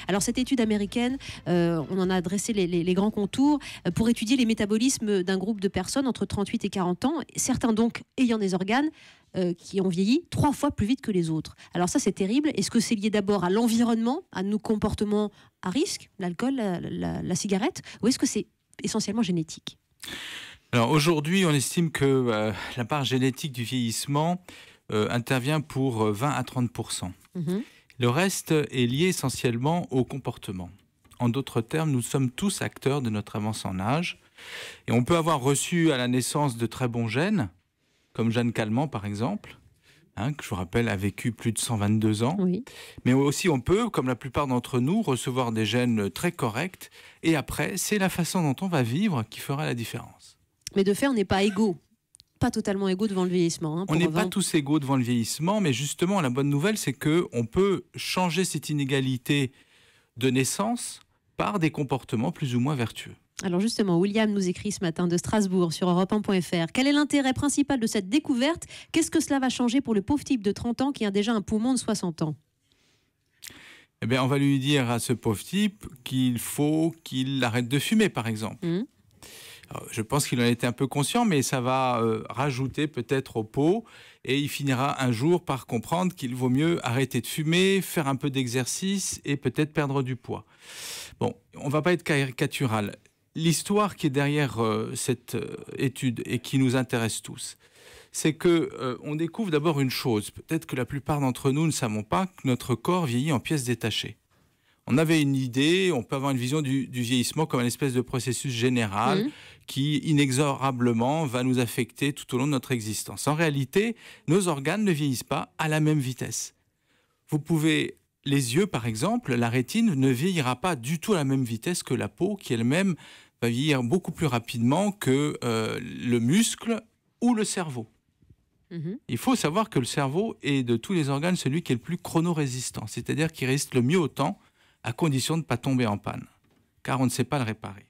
Alors cette étude américaine, on en a dressé les grands contours pour étudier les métabolismes d'un groupe de personnes entre 38 et 40 ans, certains donc ayant des organes qui ont vieilli 3 fois plus vite que les autres. Alors ça, c'est terrible. Est-ce que c'est lié d'abord à l'environnement, à nos comportements à risque, l'alcool, la cigarette, ou est-ce que c'est essentiellement génétique? Alors aujourd'hui, on estime que la part génétique du vieillissement intervient pour 20 à 30%. Le reste est lié essentiellement au comportement. En d'autres termes, nous sommes tous acteurs de notre avance en âge. Et on peut avoir reçu à la naissance de très bons gènes, comme Jeanne Calment par exemple, que je vous rappelle a vécu plus de 122 ans. Oui. Mais aussi on peut, comme la plupart d'entre nous, recevoir des gènes très corrects. Et après, c'est la façon dont on va vivre qui fera la différence. Mais de fait, on n'est pas égaux. Pas totalement égaux devant le vieillissement. On n'est pas tous égaux devant le vieillissement, mais justement, la bonne nouvelle, c'est qu'on peut changer cette inégalité de naissance par des comportements plus ou moins vertueux. Alors justement, William nous écrit ce matin de Strasbourg sur Europe1.fr. Quel est l'intérêt principal de cette découverte? Qu'est-ce que cela va changer pour le pauvre type de 30 ans qui a déjà un poumon de 60 ans? Eh bien, on va lui dire à ce pauvre type qu'il faut qu'il arrête de fumer, par exemple. Alors, je pense qu'il en était un peu conscient, mais ça va rajouter peut-être au pot et il finira un jour par comprendre qu'il vaut mieux arrêter de fumer, faire un peu d'exercice et peut-être perdre du poids. Bon, on ne va pas être caricatural. L'histoire qui est derrière cette étude et qui nous intéresse tous, c'est que on découvre d'abord une chose. Peut-être que la plupart d'entre nous ne savons pas que notre corps vieillit en pièces détachées. On avait une idée, on peut avoir une vision du vieillissement comme une espèce de processus général qui, inexorablement, va nous affecter tout au long de notre existence. En réalité, nos organes ne vieillissent pas à la même vitesse. Vous pouvez, les yeux par exemple, la rétine ne vieillira pas du tout à la même vitesse que la peau qui elle-même va vieillir beaucoup plus rapidement que le muscle ou le cerveau. Il faut savoir que le cerveau est de tous les organes celui qui est le plus chronorésistant, c'est-à-dire qui résiste le mieux au temps à condition de ne pas tomber en panne, car on ne sait pas le réparer.